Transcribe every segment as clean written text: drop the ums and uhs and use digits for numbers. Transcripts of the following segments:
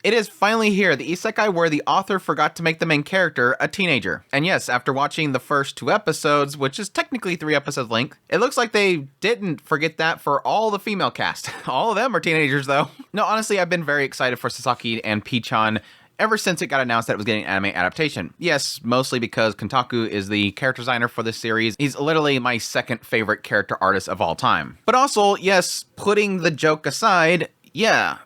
It is finally here, the isekai where the author forgot to make the main character a teenager. And yes, after watching the first 2 episodes, which is technically 3 episodes length, it looks like they didn't forget that for all the female cast. All of them are teenagers though. No, honestly, I've been very excited for Sasaki and Pii-chan ever since it got announced that it was getting an anime adaptation. Yes, mostly because Kontaku is the character designer for this series. He's literally my second favorite character artist of all time. But also, yes, putting the joke aside, yeah,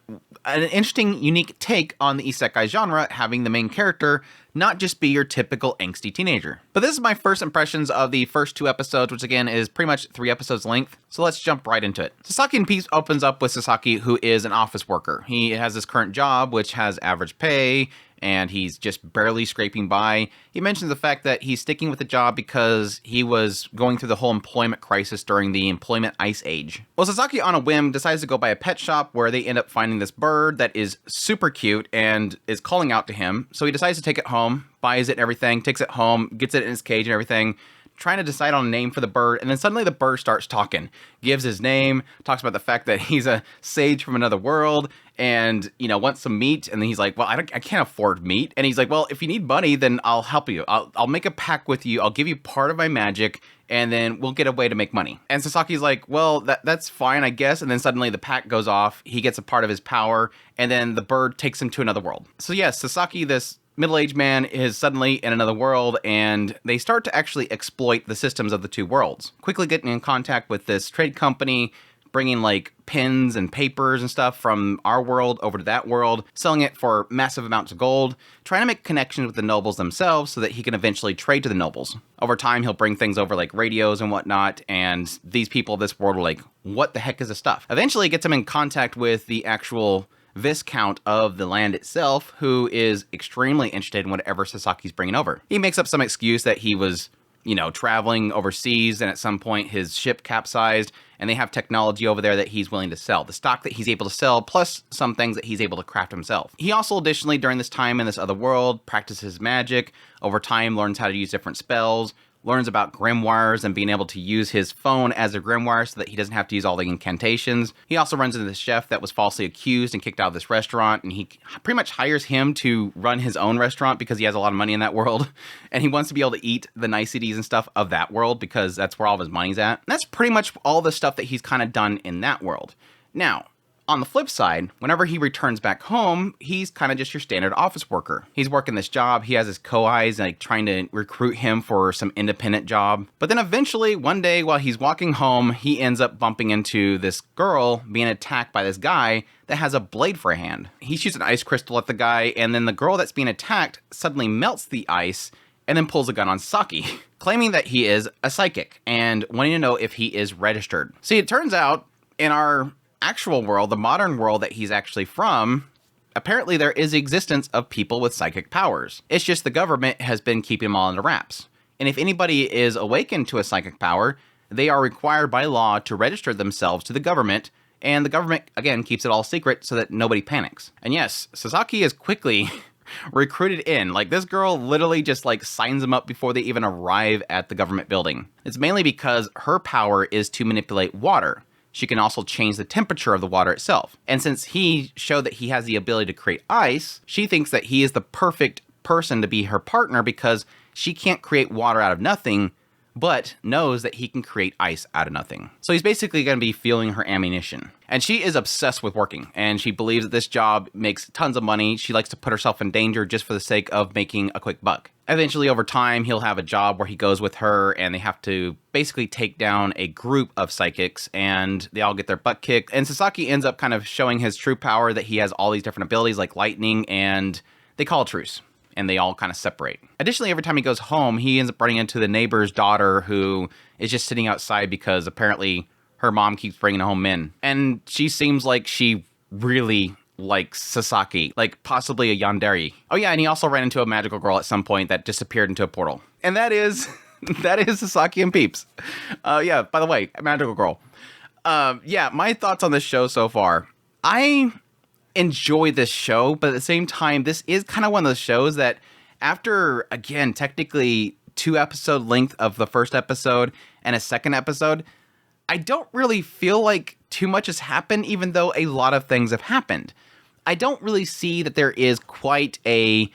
an interesting, unique take on the isekai genre, having the main character not just be your typical angsty teenager. But this is my first impressions of the first 2 episodes, which again is pretty much 3 episodes length, so let's jump right into it. Sasaki and Peeps opens up with Sasaki, who is an office worker. He has his current job, which has average pay, and he's just barely scraping by. He mentions the fact that he's sticking with the job because he was going through the whole employment crisis during the employment ice age. Well, Sasaki, on a whim, decides to go by a pet shop where they end up finding this bird that is super cute and is calling out to him. So he decides to take it home, buys it and everything, takes it home, gets it in his cage and everything, trying to decide on a name for the bird, and then suddenly the bird starts talking, gives his name, talks about the fact that he's a sage from another world, and, you know, wants some meat, and then he's like, well, I can't afford meat, and he's like, well, if you need money, then I'll help you, I'll make a pact with you, I'll give you part of my magic, and then we'll get a way to make money. And Sasaki's like, well, that's fine, I guess, and then suddenly the pact goes off, he gets a part of his power, and then the bird takes him to another world. So yes, Sasaki, this middle-aged man, is suddenly in another world, and they start to actually exploit the systems of the two worlds. Quickly getting in contact with this trade company, bringing like pens and papers and stuff from our world over to that world, selling it for massive amounts of gold, trying to make connections with the nobles themselves so that he can eventually trade to the nobles. Over time, he'll bring things over like radios and whatnot, and these people of this world are like, what the heck is this stuff? Eventually, it gets him in contact with the actual Viscount of the land itself, who is extremely interested in whatever Sasaki's bringing over. He makes up some excuse that he was, you know, traveling overseas, and at some point his ship capsized, and they have technology over there that he's willing to sell. The stock that he's able to sell, plus some things that he's able to craft himself. He also, additionally, during this time in this other world, practices magic, over time learns how to use different spells, learns about grimoires and being able to use his phone as a grimoire so that he doesn't have to use all the incantations. He also runs into the chef that was falsely accused and kicked out of this restaurant, and he pretty much hires him to run his own restaurant because he has a lot of money in that world, and he wants to be able to eat the niceties and stuff of that world because that's where all of his money's at. And that's pretty much all the stuff that he's kind of done in that world. Now, on the flip side, whenever he returns back home, he's kind of just your standard office worker. He's working this job, he has his co-eyes like trying to recruit him for some independent job. But then eventually, one day while he's walking home, he ends up bumping into this girl being attacked by this guy that has a blade for a hand. He shoots an ice crystal at the guy, and then the girl that's being attacked suddenly melts the ice and then pulls a gun on Saki, claiming that he is a psychic and wanting to know if he is registered. See, it turns out in our actual world, the modern world that he's actually from, apparently there is the existence of people with psychic powers. It's just the government has been keeping them all under wraps. And if anybody is awakened to a psychic power, they are required by law to register themselves to the government, and the government, again, keeps it all secret so that nobody panics. And yes, Sasaki is quickly recruited in. Like, this girl literally just like signs them up before they even arrive at the government building. It's mainly because her power is to manipulate water. She can also change the temperature of the water itself. And since he showed that he has the ability to create ice, she thinks that he is the perfect person to be her partner because she can't create water out of nothing, but knows that he can create ice out of nothing. So he's basically going to be fueling her ammunition. And she is obsessed with working, and she believes that this job makes tons of money. She likes to put herself in danger just for the sake of making a quick buck. Eventually, over time, he'll have a job where he goes with her, and they have to basically take down a group of psychics, and they all get their butt kicked. And Sasaki ends up kind of showing his true power, that he has all these different abilities like lightning, and they call a truce, and they all kind of separate. Additionally, every time he goes home, he ends up running into the neighbor's daughter who is just sitting outside because apparently her mom keeps bringing home men. And she seems like she really likes Sasaki, like possibly a yandere. Oh yeah, and he also ran into a magical girl at some point that disappeared into a portal. And that is Sasaki and Peeps. Yeah, by the way, a magical girl. Yeah, my thoughts on this show so far. I enjoy this show, but at the same time, this is kind of one of those shows that after, again, technically 2 episode length of the first episode and a second episode, I don't really feel like too much has happened, even though a lot of things have happened. I don't really see that there is quite a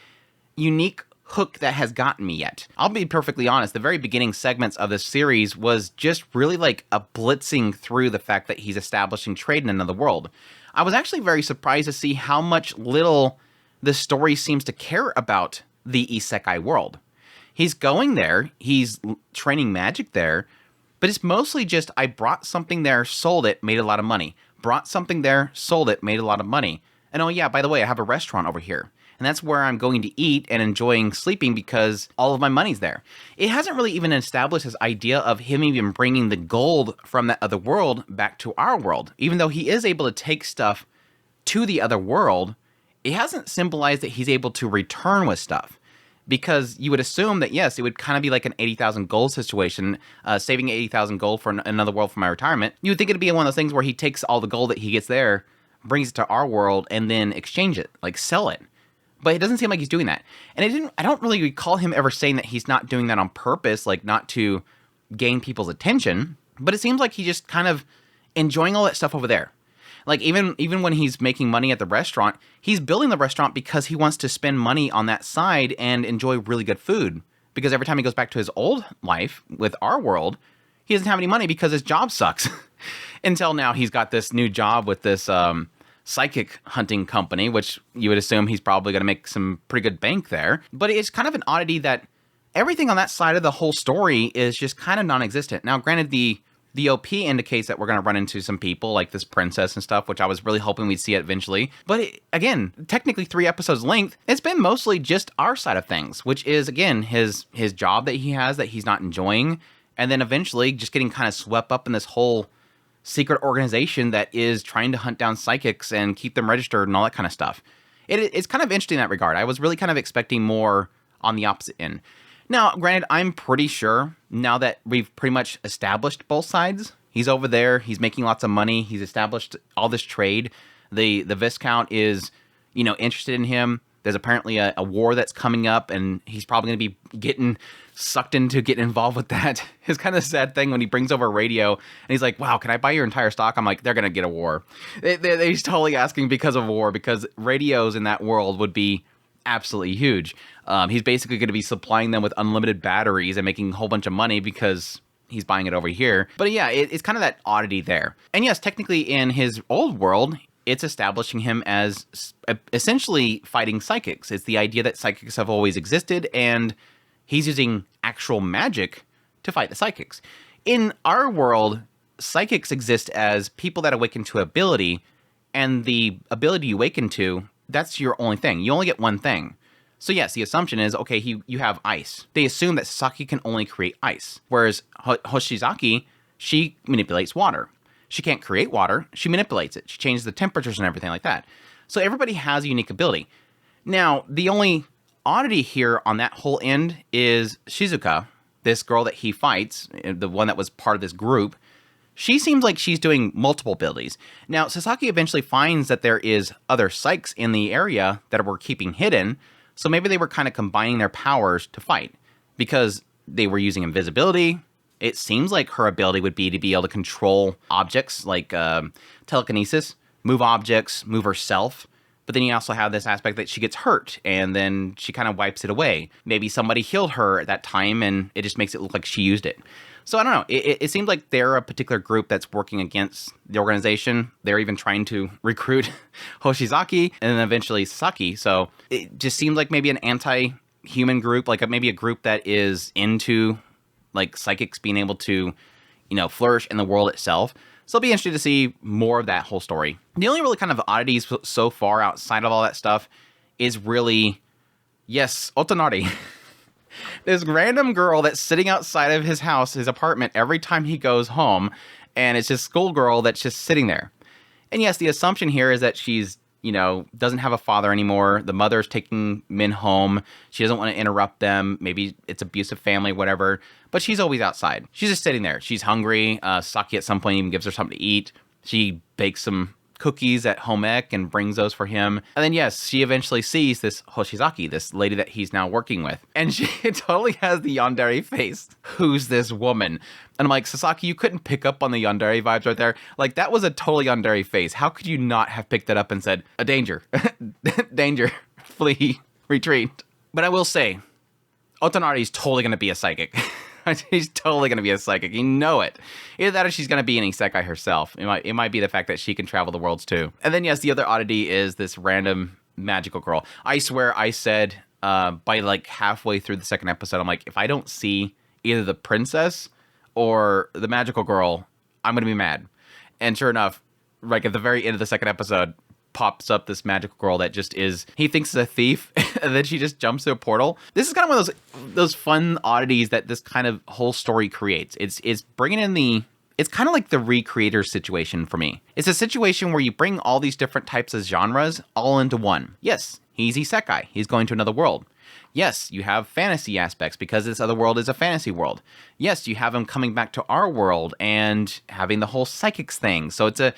unique hook that has gotten me yet. I'll be perfectly honest, the very beginning segments of this series was just really like a blitzing through the fact that he's establishing trade in another world. I was actually very surprised to see how much little the story seems to care about the Isekai world. He's going there, he's training magic there, but it's mostly just, I brought something there, sold it, made a lot of money. Brought something there, sold it, made a lot of money. And oh yeah, by the way, I have a restaurant over here. And that's where I'm going to eat and enjoying sleeping because all of my money's there. It hasn't really even established this idea of him even bringing the gold from that other world back to our world. Even though he is able to take stuff to the other world, it hasn't symbolized that he's able to return with stuff. Because you would assume that, yes, it would kind of be like an 80,000 gold situation, saving 80,000 gold for another world for my retirement. You would think it'd be one of those things where he takes all the gold that he gets there, brings it to our world, and then exchange it, like sell it. But it doesn't seem like he's doing that. And I don't really recall him ever saying that he's not doing that on purpose, like not to gain people's attention. But it seems like he's just kind of enjoying all that stuff over there. Like, even when he's making money at the restaurant, he's building the restaurant because he wants to spend money on that side and enjoy really good food. Because every time he goes back to his old life with our world, he doesn't have any money because his job sucks. Until now, he's got this new job with this psychic hunting company, which you would assume he's probably going to make some pretty good bank there. But it's kind of an oddity that everything on that side of the whole story is just kind of non-existent. Now, granted, the OP indicates that we're going to run into some people like this princess and stuff, which I was really hoping we'd see it eventually. But again, technically 3 episodes length, it's been mostly just our side of things, which is, again, his job that he has that he's not enjoying. And then eventually just getting kind of swept up in this whole secret organization that is trying to hunt down psychics and keep them registered and all that kind of stuff. It's kind of interesting in that regard. I was really kind of expecting more on the opposite end. Now, granted, I'm pretty sure now that we've pretty much established both sides, he's over there, he's making lots of money, he's established all this trade, the Viscount is, interested in him. There's apparently a war that's coming up, and he's probably going to be getting sucked into getting involved with that. It's kind of a sad thing when he brings over a radio, and he's like, wow, can I buy your entire stock? I'm like, they're going to get a war. He's totally asking because of war, because radios in that world would be absolutely huge. He's basically going to be supplying them with unlimited batteries and making a whole bunch of money because he's buying it over here. But yeah, it's kind of that oddity there. And yes, technically in his old world, it's establishing him as essentially fighting psychics. It's the idea that psychics have always existed, and he's using actual magic to fight the psychics. In our world, psychics exist as people that awaken to ability, and the ability you awaken to, that's your only thing. You only get one thing. So yes, the assumption is, okay, you have ice. They assume that Sasaki can only create ice, whereas Hoshizaki, she manipulates water. She can't create water, she manipulates it. She changes the temperatures and everything like that. So everybody has a unique ability. Now, the only oddity here on that whole end is Shizuka, this girl that he fights, the one that was part of this group. She seems like she's doing multiple abilities. Now, Sasaki eventually finds that there is other psychics in the area that were keeping hidden, so maybe they were kind of combining their powers to fight, because they were using invisibility. It seems like her ability would be to be able to control objects, like telekinesis, move objects, move herself. But then you also have this aspect that she gets hurt, and then she kind of wipes it away. Maybe somebody healed her at that time, and it just makes it look like she used it. So I don't know. It seems like they're a particular group that's working against the organization. They're even trying to recruit Hoshizaki and then eventually Sasaki. So it just seems like maybe an anti-human group, like maybe a group that is into like psychics being able to, flourish in the world itself. So it'll be interesting to see more of that whole story. The only really kind of oddities so far outside of all that stuff is really, yes, Otonari. This random girl that's sitting outside of his house, his apartment, every time he goes home, and it's this schoolgirl that's just sitting there. And yes, the assumption here is that she's, doesn't have a father anymore. The mother's taking men home. She doesn't want to interrupt them. Maybe it's abusive family, whatever. But she's always outside. She's just sitting there. She's hungry. Saki at some point even gives her something to eat. She bakes some cookies at home ec and brings those for him. And then, yes, she eventually sees this Hoshizaki, this lady that he's now working with. And she totally has the yandere face. Who's this woman? And I'm like, Sasaki, you couldn't pick up on the yandere vibes right there. Like, that was a totally yandere face. How could you not have picked that up and said, a danger, danger, flee, retreat? But I will say, Otonari is totally going to be a psychic. She's totally going to be a psychic. You know it. Either that or she's going to be an isekai herself. It might be the fact that she can travel the worlds too. And then, yes, the other oddity is this random magical girl. I swear I said by like halfway through the second episode, I'm like, if I don't see either the princess or the magical girl, I'm going to be mad. And sure enough, like at the very end of the second episode, pops up this magical girl that just is, he thinks is a thief, and then she just jumps through a portal. This is kind of one of those fun oddities that this kind of whole story creates. It's bringing in it's kind of like the recreator situation for me. It's a situation where you bring all these different types of genres all into one. Yes, he's isekai. He's going to another world. Yes, you have fantasy aspects because this other world is a fantasy world. Yes, you have him coming back to our world and having the whole psychics thing. So it's a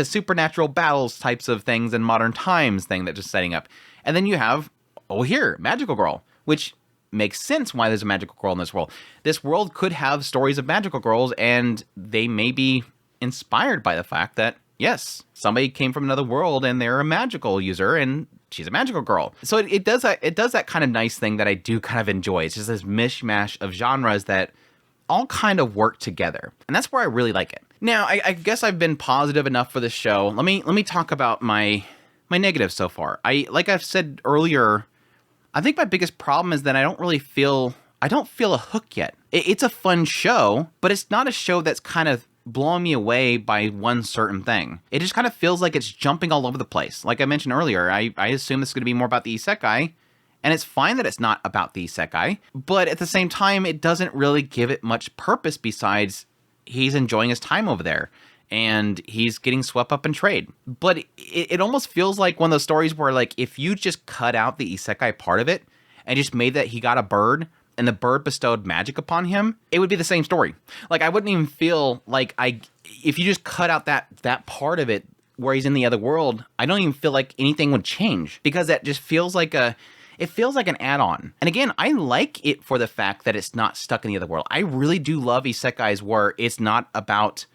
supernatural battles types of things in modern times thing that just setting up. And then you have, here, magical girl, which makes sense why there's a magical girl in this world. This world could have stories of magical girls, and they may be inspired by the fact that, yes, somebody came from another world and they're a magical user and she's a magical girl. So it does that kind of nice thing that I do kind of enjoy. It's just this mishmash of genres that all kind of work together. And that's where I really like it. Now, I guess I've been positive enough for this show. Let me talk about my negatives so far. Like I've said earlier, I think my biggest problem is that I don't feel a hook yet. It's a fun show, but it's not a show that's kind of blowing me away by one certain thing. It just kind of feels like it's jumping all over the place. Like I mentioned earlier, I assume this is going to be more about the isekai, and it's fine that it's not about the isekai, but at the same time, it doesn't really give it much purpose besides he's enjoying his time over there, and he's getting swept up in trade. But it almost feels like one of those stories where, like, if you just cut out the isekai part of it, and just made that he got a bird, and the bird bestowed magic upon him, it would be the same story. Like, I wouldn't even feel like if you just cut out that part of it where he's in the other world, I don't even feel like anything would change, because that just feels like an add-on. And again, I like it for the fact that it's not stuck in the other world. I really do love isekais where it's not about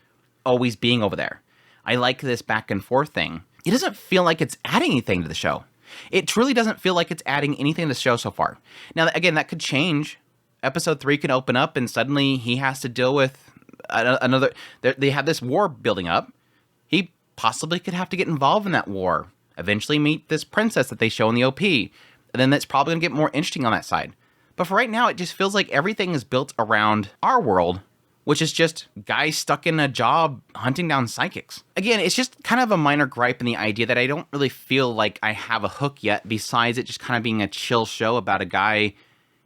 always being over there. I like this back and forth thing. It doesn't feel like it's adding anything to the show. It truly doesn't feel like it's adding anything to the show so far. Now, again, that could change. Episode 3 could open up and suddenly he has to deal with another... They have this war building up. He possibly could have to get involved in that war. Eventually meet this princess that they show in the OP. And then that's probably going to get more interesting on that side. But for right now, it just feels like everything is built around our world, which is just guys stuck in a job hunting down psychics. Again, it's just kind of a minor gripe in the idea that I don't really feel like I have a hook yet, besides it just kind of being a chill show about a guy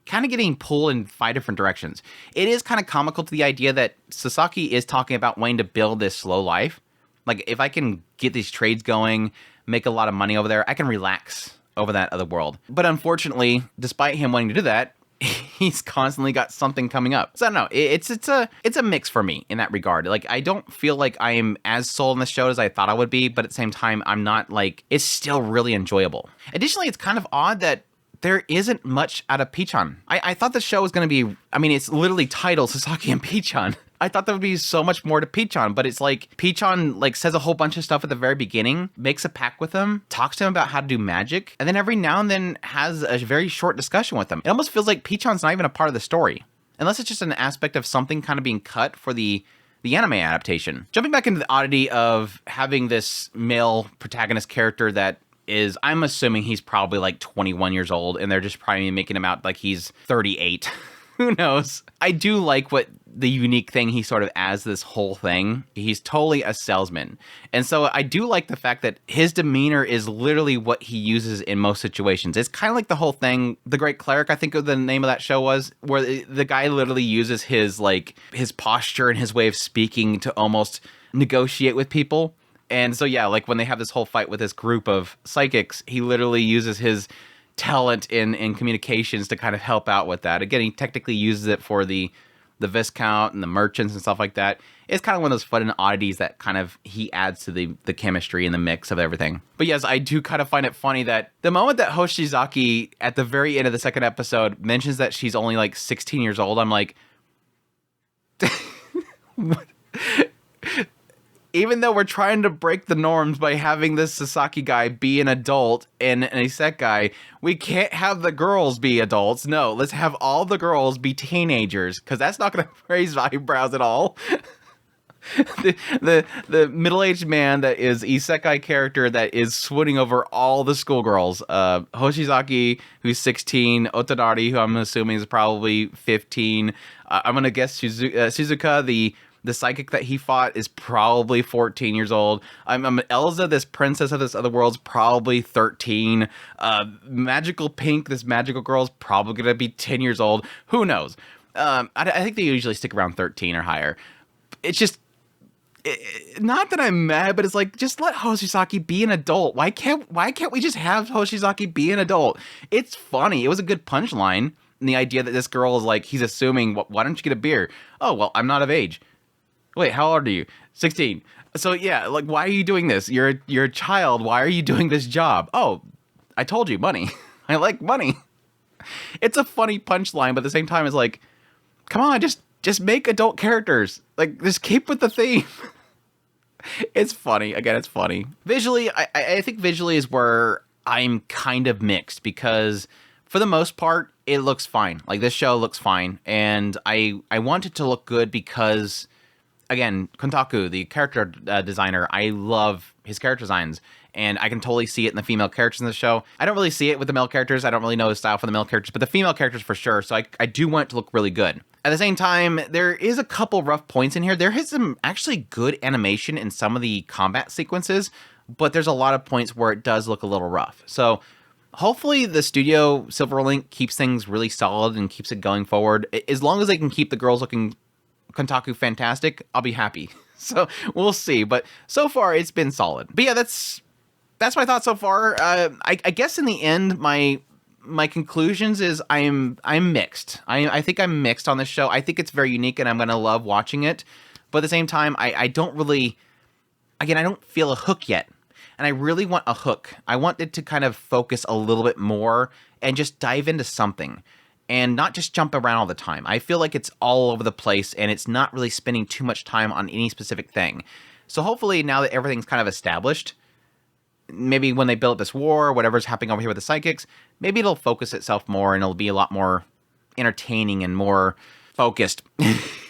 kind of getting pulled in 5 different directions. It is kind of comical to the idea that Sasaki is talking about wanting to build this slow life. Like, if I can get these trades going, make a lot of money over there, I can relax over that other world. But unfortunately, despite him wanting to do that, he's constantly got something coming up. So I don't know. It's a mix for me in that regard. Like, I don't feel like I am as sold on the show as I thought I would be, but at the same time, I'm not like, it's still really enjoyable. Additionally, it's kind of odd that there isn't much out of pii-chan. I thought the show was going to be, I mean, it's literally titled Sasaki and Pii-chan. I thought there would be so much more to pii-chan, but it's like pii-chan like says a whole bunch of stuff at the very beginning, makes a pact with him, talks to him about how to do magic, and then every now and then has a very short discussion with him. It almost feels like pii-chan's not even a part of the story, unless it's just an aspect of something kind of being cut for the anime adaptation. Jumping back into the oddity of having this male protagonist character that is, I'm assuming he's probably like 21 years old, and they're just probably making him out like he's 38. Who knows? I do like what the unique thing he sort of adds this whole thing. He's totally a salesman. And so I do like the fact that his demeanor is literally what he uses in most situations. It's kind of like the whole thing, The Great Cleric, I think the name of that show was, where the guy literally uses his posture and his way of speaking to almost negotiate with people. And so, yeah, like when they have this whole fight with this group of psychics, he literally uses his talent in communications to kind of help out with that. Again, he technically uses it for the Viscount and the merchants and stuff like that. it's kind of one of those fun oddities that kind of he adds to the chemistry and the mix of everything. But yes, I do kind of find it funny that the moment that Hoshizaki at the very end of the second episode mentions that she's only like 16 years old, I'm like, what? Even though we're trying to break the norms by having this Sasaki guy be an adult and an Isekai, we can't have the girls be adults. No, let's have all the girls be teenagers, because that's not going to raise eyebrows at all. the middle-aged man that is Isekai character that is swooning over all the schoolgirls. Hoshizaki, who's 16, Otonari, who I'm assuming is probably 15. I'm going to guess Shizuka, the psychic that he fought, is probably 14 years old. I'm Elza, this princess of this other world's probably 13. Magical Pink, this magical girl's probably going to be 10 years old. Who knows? I think they usually stick around 13 or higher. It's just, not that I'm mad, but it's like, just let Hoshizaki be an adult. Why can't we just have Hoshizaki be an adult? It's funny. It was a good punchline. And the idea that this girl is like, he's assuming, why don't you get a beer? Oh, well, I'm not of age. Wait, how old are you? 16. So yeah, like, why are you doing this? You're a child. Why are you doing this job? Oh, I told you, money. I like money. It's a funny punchline, but at the same time, it's like, come on, just make adult characters. Like, just keep with the theme. It's funny. Again, it's funny. Visually, I think visually is where I'm kind of mixed, because for the most part, it looks fine. Like, this show looks fine, and I want it to look good because, again, Kontaku, the character designer, I love his character designs, and I can totally see it in the female characters in the show. I don't really see it with the male characters. I don't really know his style for the male characters, but the female characters for sure, so I do want it to look really good. At the same time, there is a couple rough points in here. There is some actually good animation in some of the combat sequences, but there's a lot of points where it does look a little rough. So hopefully the studio Silverlink keeps things really solid and keeps it going forward. As long as they can keep the girls looking Kontaku fantastic, I'll be happy. So we'll see. But so far, it's been solid. But yeah, that's my thoughts so far. I guess in the end, my conclusions is I'm mixed. I think I'm mixed on this show. I think it's very unique, and I'm gonna love watching it. But at the same time, I don't really, again, I don't feel a hook yet. And I really want a hook. I want it to kind of focus a little bit more and just dive into something, and not just jump around all the time. I feel like it's all over the place, and it's not really spending too much time on any specific thing. So hopefully, now that everything's kind of established, maybe when they build up this war, whatever's happening over here with the psychics, maybe it'll focus itself more, and it'll be a lot more entertaining and more focused.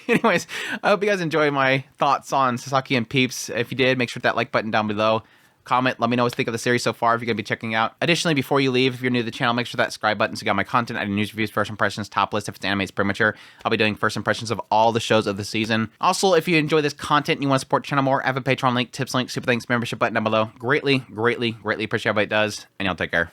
Anyways, I hope you guys enjoy my thoughts on Sasaki and Peeps. If you did, make sure to hit that like button down below. Comment, let me know what you think of the series so far if you're going to be checking out. Additionally, before you leave, if you're new to the channel, make sure that subscribe button so you got my content. I do news reviews, first impressions, top list. If it's anime, it's premature. I'll be doing first impressions of all the shows of the season. Also, if you enjoy this content and you want to support the channel more, I have a Patreon link, tips link, super thanks, membership button down below. Greatly, greatly, greatly appreciate everybody does, and y'all take care.